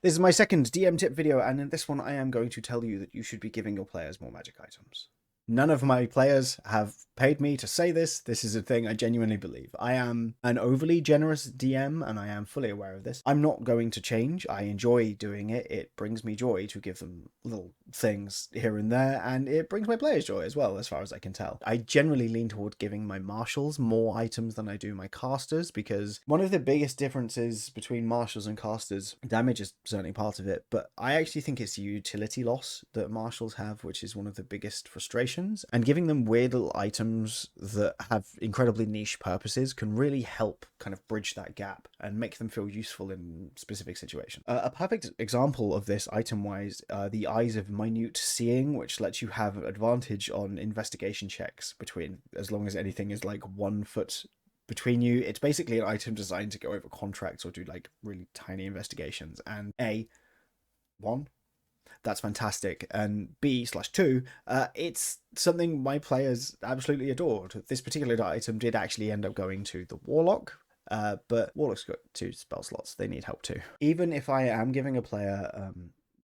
This is my second DM tip video, and in this one I am going to tell you that you should be giving your players more magic items. None of my players have paid me to say this. This is a thing I genuinely believe. I am an overly generous DM, and I am fully aware of this. I'm not going to change. I enjoy doing it. It brings me joy to give them little things here and there, and it brings my players joy as well, as far as I can tell. I generally lean toward giving my marshals more items than I do my casters, because one of the biggest differences between marshals and casters, damage is certainly part of it, but I actually think it's the utility loss that marshals have, which is one of the biggest frustrations. And giving them weird little items that have incredibly niche purposes can really help kind of bridge that gap and make them feel useful in specific situations. A perfect example of this item-wise, the Eyes of Minute Seeing, which lets you have advantage on investigation checks between, as long as anything is like 1 foot between you. It's basically an item designed to go over contracts or do like really tiny investigations. And one, that's fantastic, and B/2, it's something my players absolutely adored. This particular item did actually end up going to the Warlock, but Warlock's got 2 spell slots. They need help too. Even if I am giving a player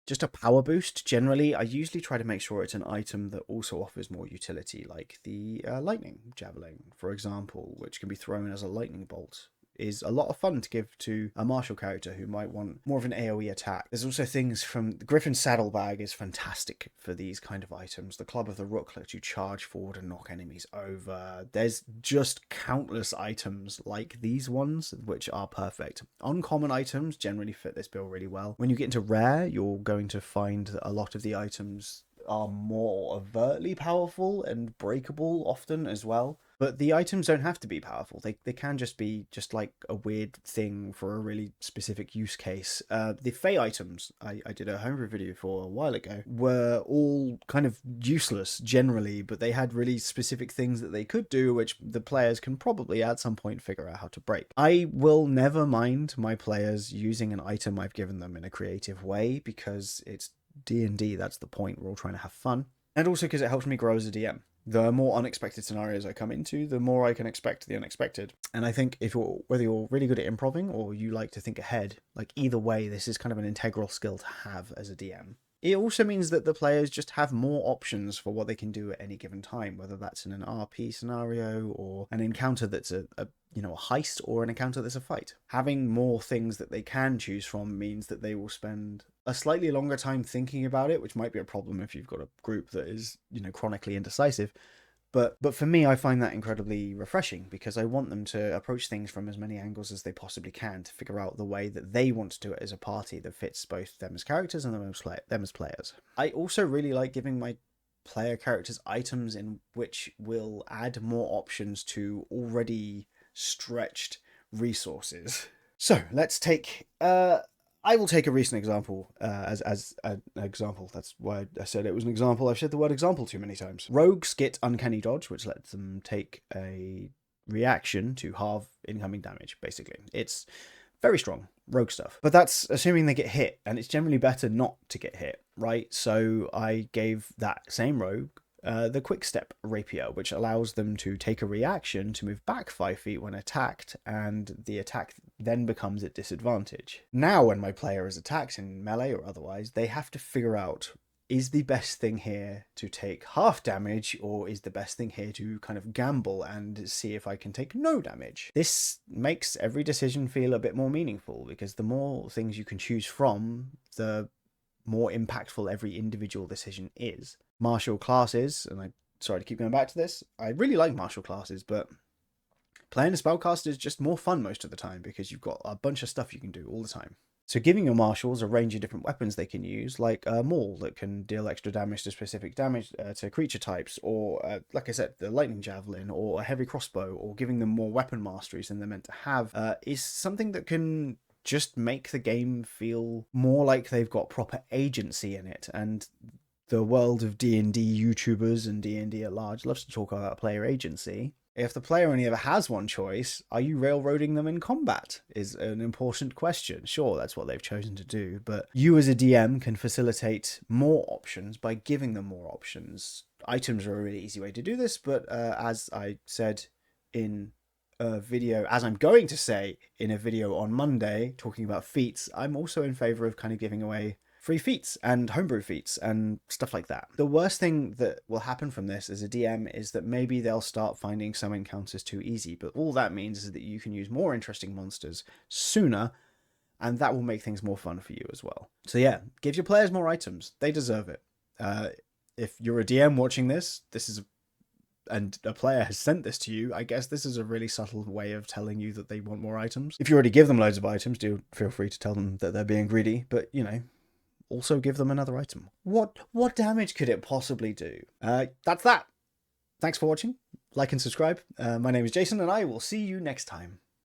just a power boost, generally, I usually try to make sure it's an item that also offers more utility, like the lightning javelin, for example, which can be thrown as a lightning bolt. Is a lot of fun to give to a martial character who might want more of an AoE attack. There's also things from the Griffin's Saddlebag is fantastic for these kind of items. The Club of the Rook lets you charge forward and knock enemies over. There's just countless items like these ones which are perfect. Uncommon items generally fit this bill really well. When you get into rare, you're going to find that a lot of the items are more overtly powerful and breakable often as well. But the items don't have to be powerful. They can just be just like a weird thing for a really specific use case. The Fey items I did a homebrew video for a while ago were all kind of useless generally, but they had really specific things that they could do, which the players can probably at some point figure out how to break. I will never mind my players using an item I've given them in a creative way, because it's D&D, that's the point. We're all trying to have fun. And also because it helps me grow as a DM. The more unexpected scenarios I come into, the more I can expect the unexpected. And I think whether you're really good at improving or you like to think ahead, like either way, this is kind of an integral skill to have as a DM. It also means that the players just have more options for what they can do at any given time, whether that's in an RP scenario or an encounter that's a heist, or an encounter that's a fight. Having more things that they can choose from means that they will spend a slightly longer time thinking about it, which might be a problem if you've got a group that is, chronically indecisive. But for me, I find that incredibly refreshing, because I want them to approach things from as many angles as they possibly can to figure out the way that they want to do it as a party that fits both them as characters and them as players. I also really like giving my player characters items in which will add more options to already stretched resources. So let's take I will take a recent example as an example. That's why I said it was an example. I've said the word example too many times. Rogues get Uncanny Dodge, which lets them take a reaction to halve incoming damage, basically. It's very strong rogue stuff. But that's assuming they get hit, and it's generally better not to get hit, right? So I gave that same rogue the Quick Step Rapier, which allows them to take a reaction to move back 5 feet when attacked, and the attack then becomes at disadvantage. Now, when my player is attacked in melee or otherwise, they have to figure out, is the best thing here to take half damage, or is the best thing here to kind of gamble and see if I can take no damage? This makes every decision feel a bit more meaningful, because the more things you can choose from, the more impactful every individual decision is. Martial classes, and I'm sorry to keep going back to this, I really like martial classes, but playing a spellcaster is just more fun most of the time, because you've got a bunch of stuff you can do all the time. So giving your marshals a range of different weapons they can use, like a maul that can deal extra damage to specific damage to creature types, or like I said, the lightning javelin, or a heavy crossbow, or giving them more weapon masteries than they're meant to have, is something that can just make the game feel more like they've got proper agency in it. And the world of D&D YouTubers and D&D at large loves to talk about player agency. If the player only ever has one choice, are you railroading them in combat? Is an important question. Sure, that's what they've chosen to do, but you as a DM can facilitate more options by giving them more options. Items are a really easy way to do this, but as I said in a video, as I'm going to say in a video on Monday talking about feats, I'm also in favor of kind of giving away free feats and homebrew feats and stuff like that. The worst thing that will happen from this as a DM is that maybe they'll start finding some encounters too easy, but all that means is that you can use more interesting monsters sooner, and that will make things more fun for you as well. So yeah, give your players more items. They deserve it. If you're a DM watching this, and a player has sent this to you, I guess this is a really subtle way of telling you that they want more items. If you already give them loads of items, do feel free to tell them that they're being greedy, but you know, also give them another item. What damage could it possibly do? That's that. Thanks for watching. Like and subscribe. My name is Jason, and I will see you next time.